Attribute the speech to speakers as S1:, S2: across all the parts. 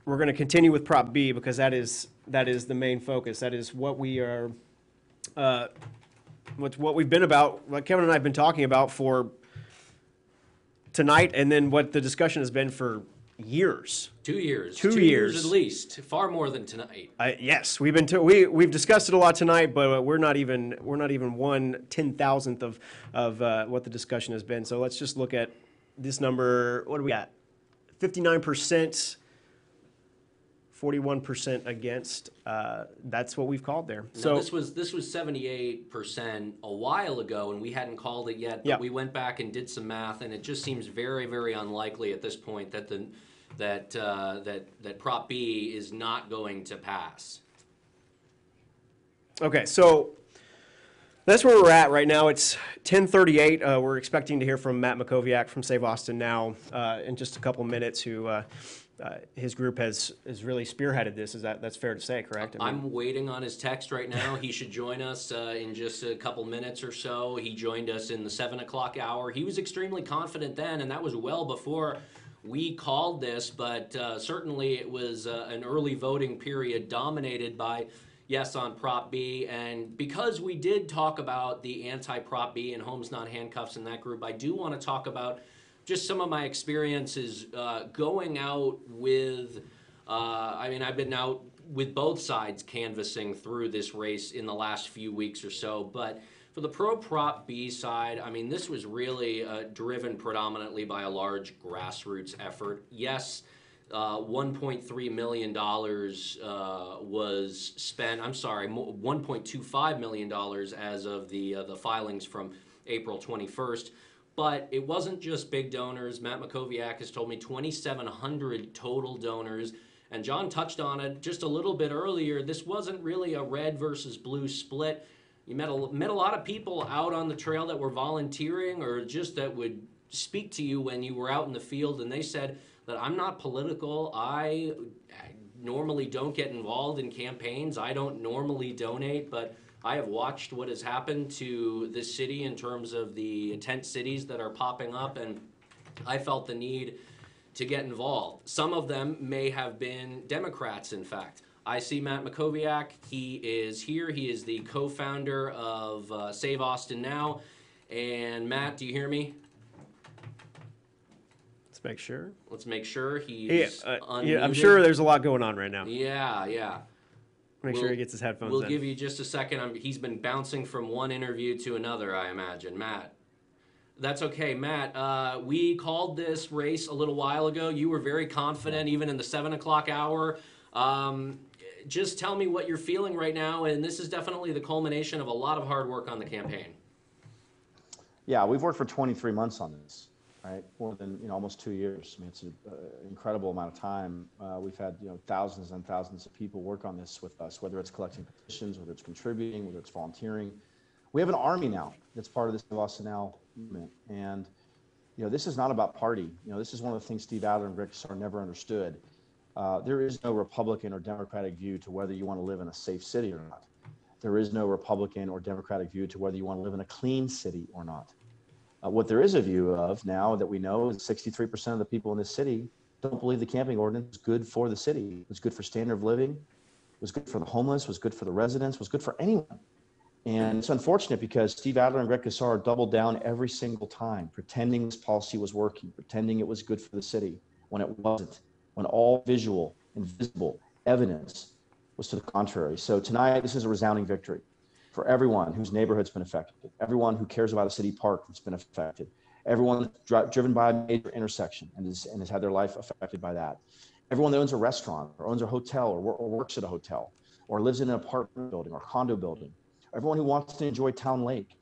S1: we're going to continue with Prop B because that is the main focus. That is what we are, what we've been about, what Kevin and I have been talking about for tonight, and then what the discussion has been for years.
S2: 2 years.
S1: 2
S2: 2 years
S1: years.
S2: at least. Far more than tonight.
S1: Yes, we've discussed it a lot tonight, but we're not even 1/10,000th of what the discussion has been. So let's just look at this number. What do we got? 59%, 41% against. That's what we've called there.
S2: So this was 78% a while ago, and we hadn't called it yet. But we went back and did some math, and it just seems very, very unlikely at this point that that Prop B is not going to pass.
S1: Okay, so that's where we're at right now. It's 10:38. We're expecting to hear from Matt Mackowiak from Save Austin Now in just a couple minutes, who his group has really spearheaded this. That's fair to say, correct?
S2: I'm waiting on his text right now. He should join us in just a couple minutes or so. He joined us in the 7 o'clock hour. He was extremely confident then, and that was well before we called this, but certainly it was an early voting period dominated by yes on Prop B. And because we did talk about the anti-Prop B and Homes Not Handcuffs in that group, I do want to talk about just some of my experiences going out with, I've been out with both sides canvassing through this race in the last few weeks or so, but for the pro-Prop B side, this was really driven predominantly by a large grassroots effort. Yes, $1.3 million was spent. I'm sorry, $1.25 million as of the filings from April 21st. But it wasn't just big donors. Matt Mackowiak has told me 2,700 total donors. And John touched on it just a little bit earlier. This wasn't really a red versus blue split. You met a lot of people out on the trail that were volunteering or just that would speak to you when you were out in the field, and they said that I'm not political. I normally don't get involved in campaigns. I don't normally donate, but I have watched what has happened to this city in terms of the tent cities that are popping up, and I felt the need to get involved. Some of them may have been Democrats, in fact. I see Matt Mackowiak. He is here. He is the co-founder of Save Austin Now. And Matt, do you hear me?
S1: Let's make sure.
S2: Let's make sure he's unmuted.
S1: I'm sure there's a lot going on right now.
S2: Yeah.
S1: Make sure he gets his headphones in.
S2: We'll give you just a second. He's been bouncing from one interview to another, I imagine. Matt. That's okay, Matt. We called this race a little while ago. You were very confident, even in the 7 o'clock hour. Just tell me what you're feeling right now, and this is definitely the culmination of a lot of hard work on the campaign.
S3: Yeah, we've worked for 23 months on this, right? More than almost 2 years. It's an incredible amount of time. We've had thousands and thousands of people work on this with us, whether it's collecting petitions, whether it's contributing, whether it's volunteering. We have an army now that's part of this Austin Now movement, and this is not about party. This is one of the things Steve Adler and Rick Kassar never understood. There is no Republican or Democratic view to whether you want to live in a safe city or not. There is no Republican or Democratic view to whether you want to live in a clean city or not. What there is a view of now that we know is 63% of the people in this city don't believe the camping ordinance is good for the city. It was good for standard of living, it was good for the homeless, was good for the residents, was good for anyone. And it's unfortunate because Steve Adler and Rick Kassar doubled down every single time, pretending this policy was working, pretending it was good for the city when it wasn't, when all visual and visible evidence was to the contrary. So tonight, this is a resounding victory for everyone whose neighborhood's been affected, everyone who cares about a city park that's been affected, everyone that's driven by a major intersection and has had their life affected by that, everyone that owns a restaurant or owns a hotel or works at a hotel or lives in an apartment building or condo building, everyone who wants to enjoy Town Lake,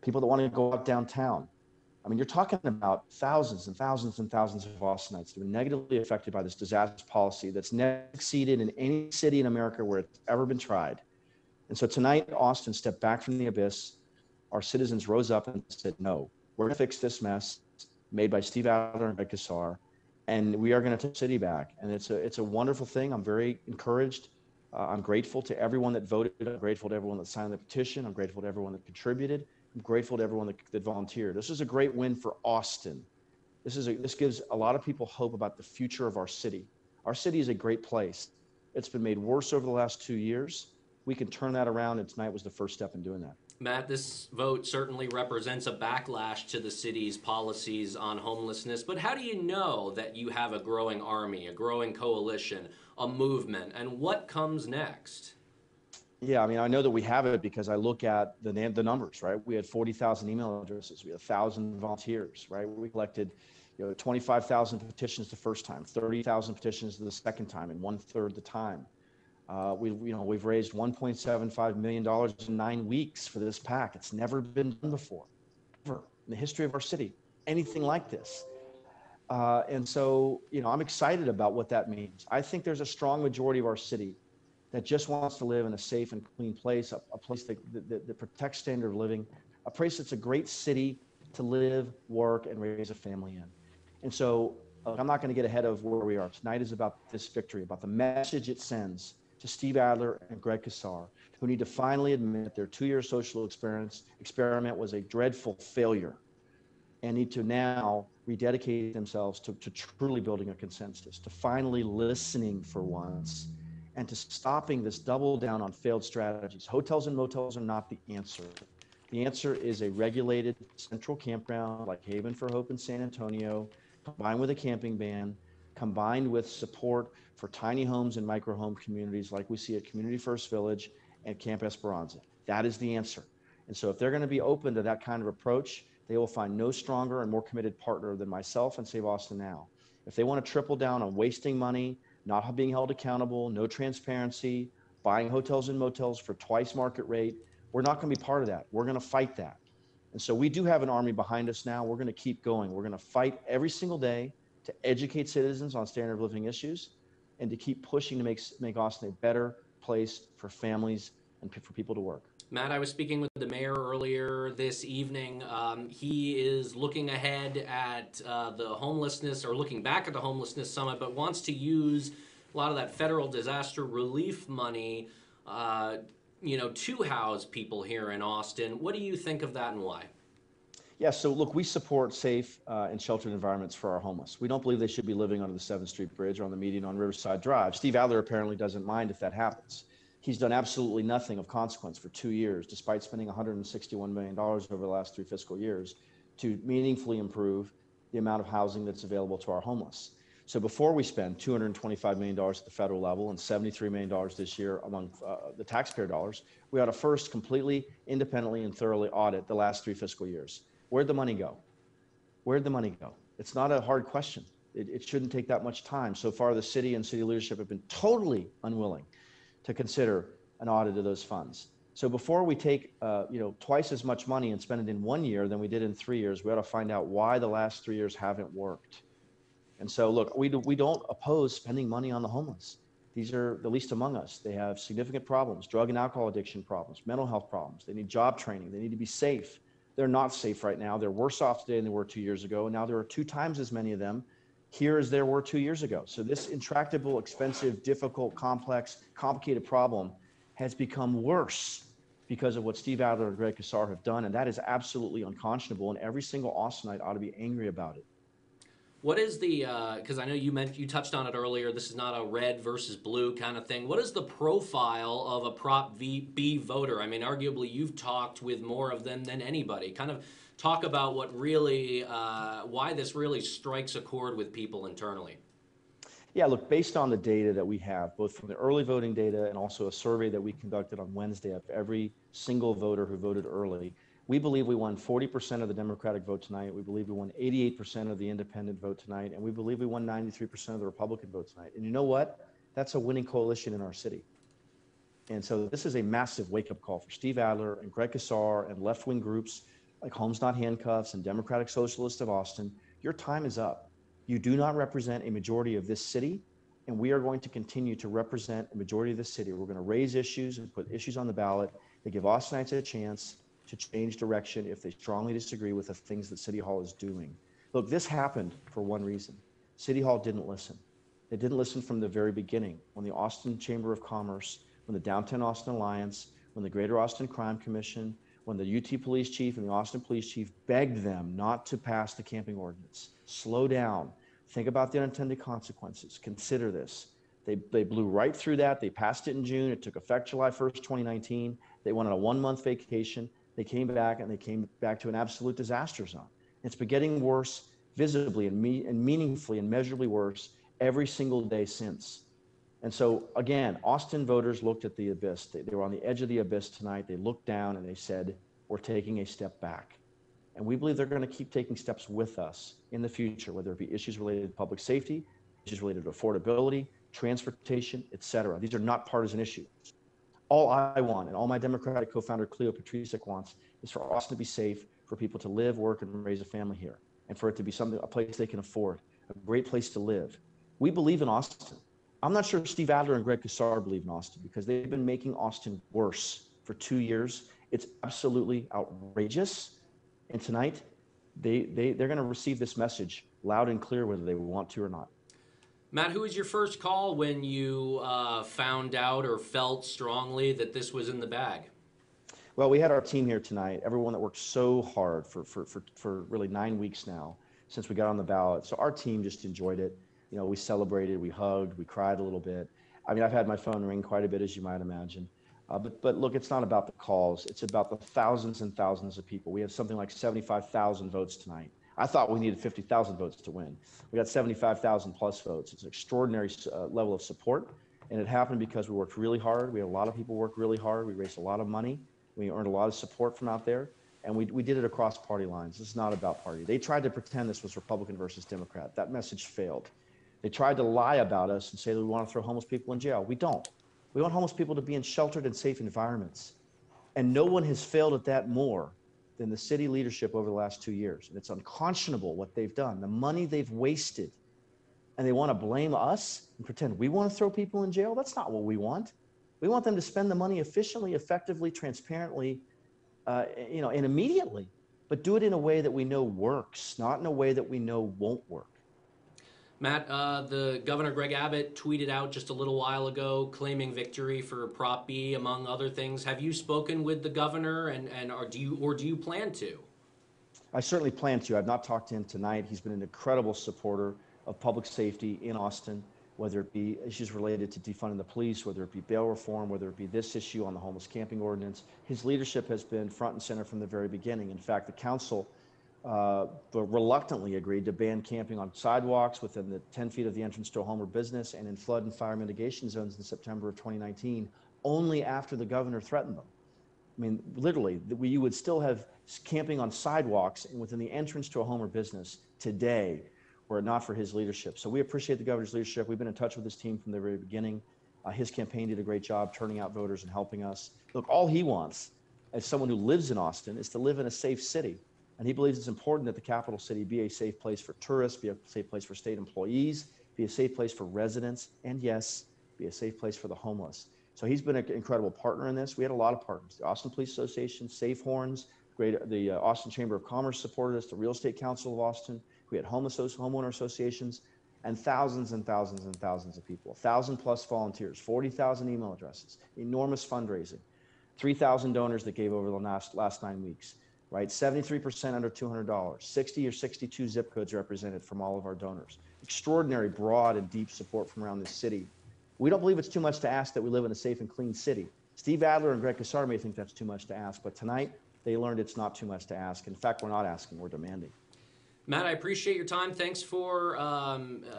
S3: people that want to go out downtown. You're talking about thousands and thousands and thousands of Austinites that have been negatively affected by this disastrous policy that's never succeeded in any city in America where it's ever been tried. And so tonight, Austin stepped back from the abyss. Our citizens rose up and said, no, we're going to fix this mess made by Steve Adler and Rick Kassar, and we are going to take the city back. And it's a wonderful thing. I'm very encouraged. I'm grateful to everyone that voted. I'm grateful to everyone that signed the petition. I'm grateful to everyone that contributed. I'm grateful to everyone that volunteered. This is a great win for Austin. This gives a lot of people hope about the future of our city. Our city is a great place. It's been made worse over the last 2 years. We can turn that around, and tonight was the first step in doing that.
S2: Matt, this vote certainly represents a backlash to the city's policies on homelessness, but how do you know that you have a growing army, a growing coalition, a movement, and what comes next?
S3: Yeah, I mean, I know that we have it because I look at the numbers, right? We had 40,000 email addresses. We had 1,000 volunteers, right? We collected, 25,000 petitions the first time, 30,000 petitions the second time, and 1/3 the time. We've raised $1.75 million in 9 weeks for this PAC. It's never been done before, ever in the history of our city, anything like this. And so, I'm excited about what that means. I think there's a strong majority of our city that just wants to live in a safe and clean place, a place that protects standard of living, a place that's a great city to live, work, and raise a family in. And so I'm not going to get ahead of where we are. Tonight is about this victory, about the message it sends to Steve Adler and Greg Casar, who need to finally admit their 2-year social experiment was a dreadful failure and need to now rededicate themselves to truly building a consensus, to finally listening for once, and to stopping this double down on failed strategies. Hotels and motels are not the answer. The answer is a regulated central campground like Haven for Hope in San Antonio, combined with a camping ban, combined with support for tiny homes and micro home communities like we see at Community First Village and Camp Esperanza. That is the answer. And so if they're going to be open to that kind of approach, they will find no stronger and more committed partner than myself and Save Austin Now. If they want to triple down on wasting money, not being held accountable, no transparency, buying hotels and motels for twice market rate, we're not going to be part of that. We're going to fight that. And so we do have an army behind us now. We're going to keep going. We're going to fight every single day to educate citizens on standard of living issues and to keep pushing to make Austin a better place for families and for people to work.
S2: Matt, I was speaking with the mayor earlier this evening. He is looking ahead at the homelessness, or looking back at the homelessness summit, but wants to use a lot of that federal disaster relief money, to house people here in Austin. What do you think of that and why?
S3: Yeah, so look, we support safe and sheltered environments for our homeless. We don't believe they should be living under the 7th Street Bridge or on the median on Riverside Drive. Steve Adler apparently doesn't mind if that happens. He's done absolutely nothing of consequence for 2 years, despite spending $161 million over the last 3 fiscal years to meaningfully improve the amount of housing that's available to our homeless. So before we spend $225 million at the federal level and $73 million this year among the taxpayer dollars, we ought to first completely, independently, and thoroughly audit the last 3 fiscal years. Where'd the money go? Where'd the money go? It's not a hard question. It shouldn't take that much time. So far, the city and city leadership have been totally unwilling to consider an audit of those funds. So before we take twice as much money and spend it in 1 year than we did in 3 years, we ought to find out why the last 3 years haven't worked. And so look, we don't oppose spending money on the homeless. These are the least among us. They have significant problems, drug and alcohol addiction problems, mental health problems. They need job training. They need to be safe. They're not safe right now. They're worse off today than they were 2 years ago. And now there are 2 times as many of them here as there were 2 years ago. So this intractable, expensive, difficult, complex, complicated problem has become worse because of what Steve Adler and Greg Casar have done. And that is absolutely unconscionable. And every single Austinite ought to be angry about it.
S2: What is the, because I know you touched on it earlier, this is not a red versus blue kind of thing. What is the profile of a Prop B voter? I mean, arguably you've talked with more of them than anybody. Kind of talk about what really, why this really strikes a chord with people internally.
S3: Yeah, look, based on the data that we have, both from the early voting data and also a survey that we conducted on Wednesday of every single voter who voted early, we believe we won 40% of the Democratic vote tonight. We believe we won 88% of the independent vote tonight. And we believe we won 93% of the Republican vote tonight. And you know what? That's a winning coalition in our city. And so this is a massive wake-up call for Steve Adler and Greg Casar and left-wing groups like Homes Not Handcuffs and Democratic Socialists of Austin. Your time is up. You do not represent a majority of this city, and we are going to continue to represent a majority of this city. We're going to raise issues and put issues on the ballot that give Austinites a chance to change direction if they strongly disagree with the things that City Hall is doing. Look, this happened for one reason. City Hall didn't listen. They didn't listen from the very beginning, when the Austin Chamber of Commerce, when the Downtown Austin Alliance, when the Greater Austin Crime Commission, when the UT Police Chief and the Austin Police Chief begged them not to pass the camping ordinance. Slow down. Think about the unintended consequences. Consider this. They blew right through that. They passed it in June. It took effect July 1st, 2019. They went on a 1-month vacation. They came back to an absolute disaster zone. It's been getting worse visibly and meaningfully and measurably worse every single day since. And so again, Austin voters looked at the abyss. They were on the edge of the abyss tonight. They looked down and they said, we're taking a step back. And we believe they're going to keep taking steps with us in the future, whether it be issues related to public safety, issues related to affordability, transportation, et cetera. These are not partisan issues. All I want, and all my Democratic co-founder Cleo Patrisek wants, is for Austin to be safe, for people to live, work, and raise a family here, and for it to be a place they can afford, a great place to live. We believe in Austin. I'm not sure Steve Adler and Greg Casar believe in Austin, because they've been making Austin worse for 2 years. It's absolutely outrageous. And tonight, they're going to receive this message loud and clear, whether they want to or not.
S2: Matt, who was your first call when you found out or felt strongly that this was in the bag?
S3: Well, we had our team here tonight, everyone that worked so hard for really 9 weeks now since we got on the ballot. So our team just enjoyed it. You know, we celebrated, we hugged, we cried a little bit. I mean, I've had my phone ring quite a bit, as you might imagine. But look, it's not about the calls. It's about the thousands and thousands of people. We have something like 75,000 votes tonight. I thought we needed 50,000 votes to win. We got 75,000 plus votes. It's an extraordinary level of support. And it happened because we worked really hard. We had a lot of people work really hard. We raised a lot of money. We earned a lot of support from out there. And we did it across party lines. This is not about party. They tried to pretend this was Republican versus Democrat. That message failed. They tried to lie about us and say that we want to throw homeless people in jail. We don't. We want homeless people to be in sheltered and safe environments. And no one has failed at that more than the city leadership over the last 2 years. And it's unconscionable what they've done, the money they've wasted. And they want to blame us and pretend we want to throw people in jail. That's not what we want. We want them to spend the money efficiently, effectively, transparently, and immediately, but do it in a way that we know works, not in a way that we know won't work.
S2: Matt, the Governor Greg Abbott tweeted out just a little while ago claiming victory for Prop B, among other things. Have you spoken with the governor, or do you plan to?
S3: I certainly plan to. I've not talked to him tonight. He's been an incredible supporter of public safety in Austin, whether it be issues related to defunding the police, whether it be bail reform, whether it be this issue on the homeless camping ordinance. His leadership has been front and center from the very beginning. In fact, the council reluctantly agreed to ban camping on sidewalks within the 10 feet of the entrance to a home or business and in flood and fire mitigation zones in September of 2019, only after the governor threatened them. I mean, literally, you would still have camping on sidewalks and within the entrance to a home or business today were it not for his leadership. So we appreciate the governor's leadership. We've been in touch with his team from the very beginning. His campaign did a great job turning out voters and helping us. Look, all he wants, as someone who lives in Austin, is to live in a safe city. And he believes it's important that the capital city be a safe place for tourists, be a safe place for state employees, be a safe place for residents, and yes, be a safe place for the homeless. So he's been an incredible partner in this. We had a lot of partners. The Austin Police Association, Safe Horns, the Austin Chamber of Commerce supported us, the Real Estate Council of Austin. We had homeowner associations, and thousands and thousands and thousands of people. 1,000 plus volunteers, 40,000 email addresses, enormous fundraising, 3,000 donors that gave over the last 9 weeks. Right, 73% under $200, 60 or 62 zip codes represented from all of our donors. Extraordinary, broad, and deep support from around this city. We don't believe it's too much to ask that we live in a safe and clean city. Steve Adler and Greg Casar may think that's too much to ask, but tonight they learned it's not too much to ask. In fact, we're not asking, we're demanding.
S2: Matt, I appreciate your time. Thanks for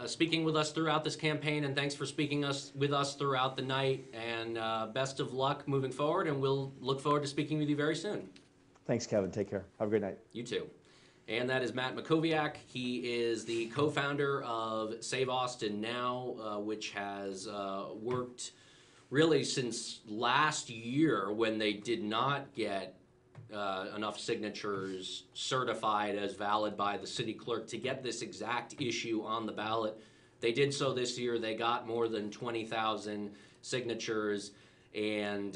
S2: speaking with us throughout this campaign, and thanks for speaking with us throughout the night. And best of luck moving forward, and we'll look forward to speaking with you very soon.
S3: Thanks, Kevin. Take care. Have a great night.
S2: You too. And that is Matt Mackowiak. He is the co-founder of Save Austin Now, which has worked really since last year when they did not get enough signatures certified as valid by the city clerk to get this exact issue on the ballot. They did so this year. They got more than 20,000 signatures, and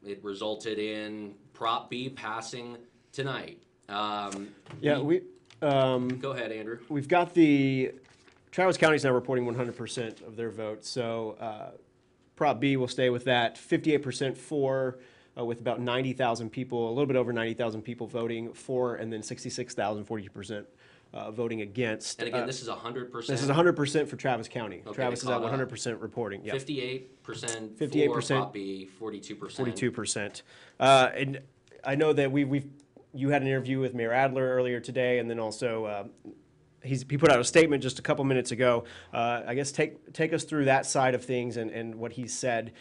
S2: it resulted in Prop B passing tonight.
S1: Go
S2: ahead, Andrew.
S1: We've got Travis County's now reporting 100% of their vote, so Prop B will stay with that. 58% for, with about 90,000 people, a little bit over 90,000 people voting for, and then 66,000, 40% voting against.
S2: And again, this is 100%.
S1: This is 100% for Travis County.
S2: Okay,
S1: Travis is at
S2: caught up.
S1: 100% reporting. Yep.
S2: 58%
S1: 58%.
S2: for Prop B, 42%.
S1: 42%. And I know that you had an interview with Mayor Adler earlier today, and then also he put out a statement just a couple minutes ago. I guess take us through that side of things and what he said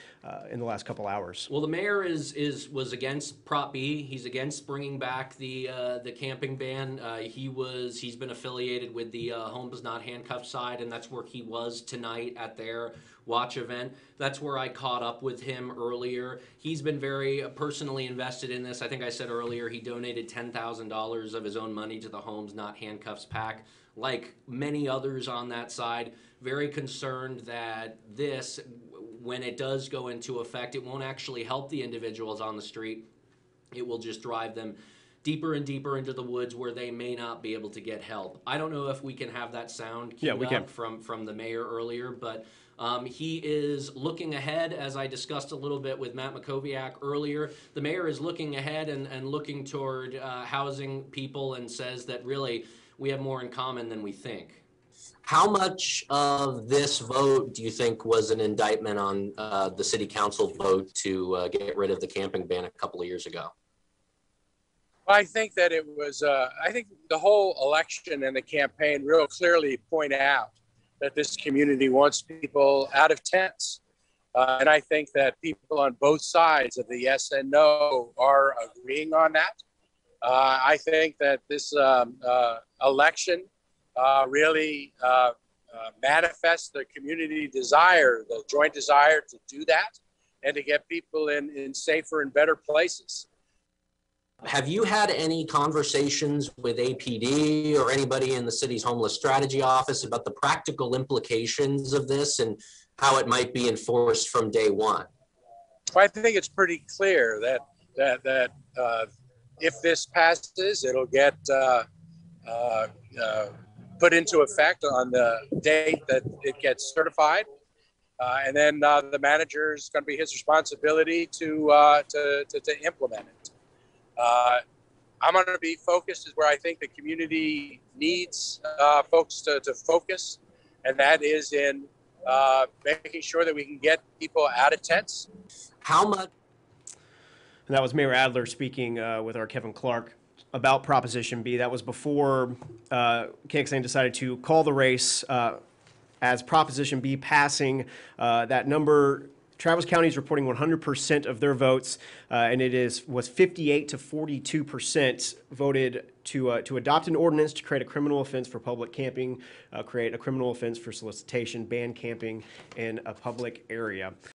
S1: in the last couple hours.
S2: Well, the mayor was against Prop B. He's against bringing back the camping ban. He's been affiliated with the Homes Not Handcuffed side, and that's where he was tonight at their watch event. That's where I caught up with him earlier. He's been very personally invested in this. I think I said earlier he donated $10,000 of his own money to the Homes Not Handcuffs PAC. Like many others on that side, very concerned that this, when it does go into effect, it won't actually help the individuals on the street. It will just drive them deeper and deeper into the woods where they may not be able to get help. I don't know if we can have that sound from the mayor earlier, but he is looking ahead, as I discussed a little bit with Matt Mackowiak earlier. The mayor is looking ahead and looking toward housing people, and says that really we have more in common than we think. How much of this vote do you think was an indictment on the city council vote to get rid of the camping ban a couple of years ago?
S4: I think that it was, I think the whole election and the campaign real clearly point out that this community wants people out of tents. And I think that people on both sides of the yes and no are agreeing on that. I think that this election really manifests the community desire, the joint desire to do that and to get people in safer and better places.
S2: Have you had any conversations with APD or anybody in the city's homeless strategy office about the practical implications of this and how it might be enforced from day one?
S4: Well, I think it's pretty clear that if this passes, it'll get put into effect on the date that it gets certified. And then the manager is going to be his responsibility to implement it. I'm going to be focused is where I think the community needs folks to focus, and that is in making sure that we can get people out of tents.
S2: How much?
S1: And that was Mayor Adler speaking with our Kevin Clark about Proposition B. That was before KXAN decided to call the race as Proposition B passing. That number, Travis County is reporting 100% of their votes, and was 58 to 42% voted to adopt an ordinance to create a criminal offense for public camping, create a criminal offense for solicitation, ban camping in a public area.